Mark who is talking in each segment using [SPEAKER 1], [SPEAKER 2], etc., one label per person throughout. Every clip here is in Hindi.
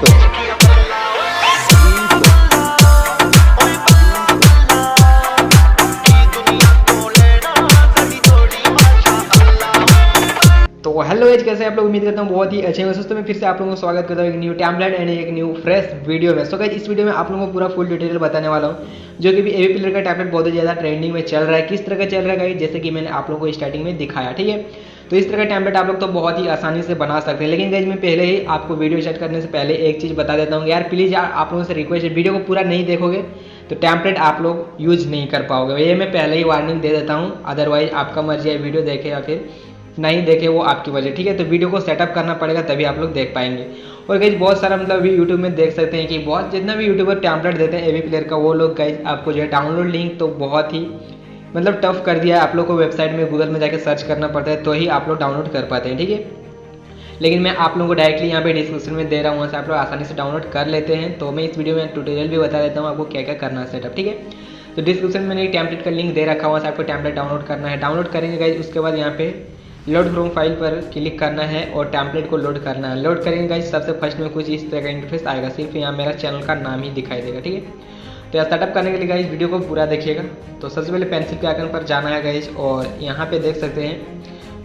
[SPEAKER 1] तो हेलो एज, कैसे आप लोग? उम्मीद करता हूँ बहुत ही अच्छे हैं। दोस्तों मैं फिर से आप लोगों को स्वागत करता हूँ एक न्यू टेम्पलेट एंड एक न्यू फ्रेश वीडियो में। सो गाइस इस वीडियो में आप लोगों को पूरा फुल डिटेल बताने वाला हूँ, जो कि भी एवी प्लेयर का टैबलेट बहुत ही ज़्यादा ट्रेंडिंग में चल रहा है। किस तरह का चल रहा है जैसे कि मैंने आप लोगों को स्टार्टिंग में दिखाया, ठीक है। तो इस तरह का टैबलेट आप लोग तो बहुत ही आसानी से बना सकते हैं, लेकिन गाइस मैं पहले ही आपको वीडियो स्टार्ट करने से पहले एक चीज़ बता देता हूँ यार, प्लीज़ यार आप लोगों से रिक्वेस्ट है, वीडियो को पूरा नहीं देखोगे तो टैम्पलेट आप लोग यूज नहीं कर पाओगे। ये मैं पहले ही वार्निंग दे देता हूँ। अदरवाइज आपका मर्जी है वीडियो देखे या फिर नहीं देखे, वो आपकी वजह, ठीक है। तो वीडियो को सेटअप करना पड़ेगा तभी आप लोग देख पाएंगे। और गाइज बहुत सारा मतलब अभी यूट्यूब में देख सकते हैं कि बहुत जितना भी यूट्यूबर टैम्पलेट देते हैं एवी प्लेयर का, वो लोग गाइज आपको जो है डाउनलोड लिंक तो बहुत ही मतलब टफ कर दिया है। आप लोग को वेबसाइट में गूगल में जाकर सर्च करना पड़ता है तो ही आप लोग डाउनलोड कर पाते हैं, ठीक है। लेकिन मैं आप लोगों को डायरेक्टली यहाँ पे डिस्क्रिप्शन में दे रहा हूँ, वहाँ से आप लोग आसानी से डाउनलोड कर लेते हैं। तो मैं इस वीडियो में ट्यूटोरियल भी बता देता हूँ आपको क्या क्या करना है सेटअप, ठीक है। तो डिस्क्रिप्शन में मैंने टैम्पलेट का लिंक दे रखा, वहाँ से आपको टैम्पलेट डाउनलोड करना है। डाउनलोड करेंगे गाइज, उसके बाद यहाँ पे लोड फ्रॉम फाइल पर क्लिक करना है और टैम्पलेट को लोड करना है। लोड करेंगे गाइज, सबसे फर्स्ट में कुछ इस तरह का इंटरफेस आएगा, सिर्फ यहाँ मेरा चैनल का नाम ही दिखाई देगा, ठीक है। तो यह सेटअप करने के लिए गाइज वीडियो को पूरा देखिएगा। तो सबसे पहले पेंसिल के आइकन पर जाना है गाइज, और यहाँ पे देख सकते हैं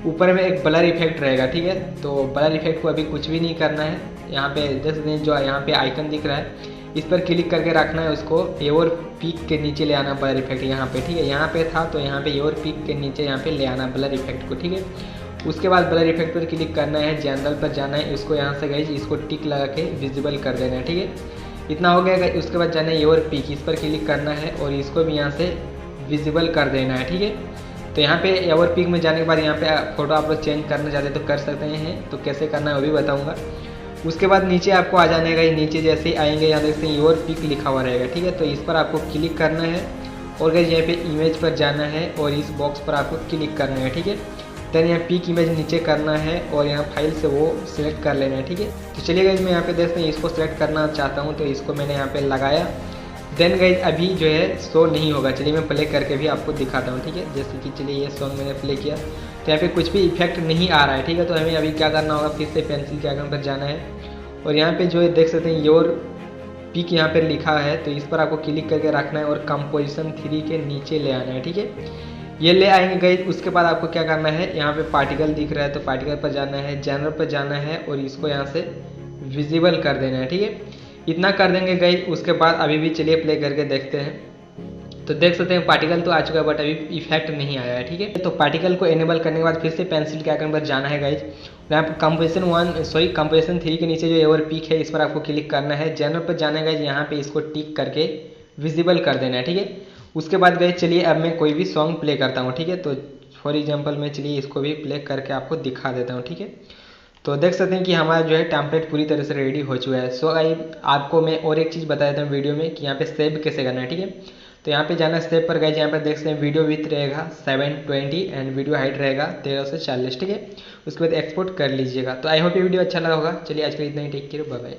[SPEAKER 1] ऊपर में एक ब्लर इफेक्ट रहेगा, ठीक है। तो ब्लर इफेक्ट को अभी कुछ भी नहीं करना है। यहाँ पे देख सकते हैं जो यहाँ पे आइकन दिख रहा है, इस पर क्लिक करके रखना है। उसको ए और पीक के नीचे ले आना ब्लर इफेक्ट यहाँ पे, ठीक है। यहाँ पे था तो यहाँ पे ए और पीक के नीचे यहाँ पे ले आना ब्लर इफेक्ट को, ठीक है। उसके बाद ब्लर इफेक्ट पर क्लिक करना है, जनरल पर जाना है, इसको यहाँ से गाइज इसको टिक लगा के विजिबल कर देना है, ठीक है। इतना हो गया। उसके बाद जाना है ए और पीक, इस पर क्लिक करना है और इसको भी यहाँ से विजिबल कर देना है, ठीक है। तो यहाँ पे ए और पीक में जाने के बाद यहाँ पे फोटो आप लोग चेंज करना चाहते तो कर सकते हैं। तो कैसे करना है वो भी बताऊँगा। उसके बाद नीचे आपको आ जाने का, नीचे जैसे ही आएंगे यहाँ देखते हैं योर पिक लिखा हुआ रहेगा, ठीक है। तो इस पर आपको क्लिक करना है और गाइस यहाँ पे इमेज पर जाना है और इस बॉक्स पर आपको क्लिक करना है, ठीक है। देन यहाँ पिक इमेज नीचे करना है और यहाँ फाइल से वो सिलेक्ट कर लेना है, ठीक है। तो चलिए गाइस मैं यहाँ पे देखते हैं इसको सिलेक्ट करना चाहता हूँ, तो इसको मैंने यहाँ पे लगाया। देन गाइस अभी जो है शो नहीं होगा, चलिए मैं प्ले करके भी आपको दिखाता हूँ, ठीक है। जैसे कि चलिए ये सॉन्ग मैंने प्ले किया तो यहाँ पे कुछ भी इफेक्ट नहीं आ रहा है, ठीक है। तो हमें अभी क्या करना होगा, फिर से पेंसिल के आइकन पर जाना है और यहाँ पे जो है देख सकते हैं योर पिक यहाँ पे लिखा है, तो इस पर आपको क्लिक करके रखना है और कंपोजिशन 3 के नीचे ले आना है, ठीक है। ये ले आएंगे गाइस। उसके बाद आपको क्या करना है, यहाँ पे पार्टिकल दिख रहा है तो पार्टिकल पर जाना है, जनरल पर जाना है और इसको यहाँ से विजिबल कर देना है, ठीक है। इतना कर देंगे गाइस। उसके बाद अभी भी चलिए प्ले करके देखते हैं। तो देख सकते हैं पार्टिकल तो आ चुका है बट अभी इफेक्ट नहीं आया है, ठीक है। तो पार्टिकल को एनेबल करने के बाद फिर से पेंसिल के आइकन पर जाना है गाइज। यहाँ पर कंपोजिशन 3 के नीचे जो एवर पीक है इस पर आपको क्लिक करना है, जनरल पर जाना है गाइज, यहाँ पे इसको टिक करके विजिबल कर देना है, ठीक है। उसके बाद गाइज चलिए अब मैं कोई भी सॉन्ग प्ले करता हूँ, ठीक है। तो फॉर एग्जाम्पल मैं चलिए इसको भी प्ले करके आपको दिखा देता हूँ, ठीक है। तो देख सकते हैं कि हमारा जो है टैम्पलेट पूरी तरह से रेडी हो चुका है। सो आपको मैं और एक चीज़ बता देता हूँ वीडियो में कि यहाँ पे सेव कैसे करना है, ठीक है। तो यहाँ पे जाना स्टेप पर गए, यहाँ पर देख सकते हैं वीडियो विथ रहेगा 720 एंड वीडियो हाइट रहेगा 13 से 40, ठीक है। उसके बाद एक्सपोर्ट कर लीजिएगा। तो आई होप ये वीडियो अच्छा लगा होगा। चलिए आज के लिए इतना ही, टेक केयर, बाय बाय।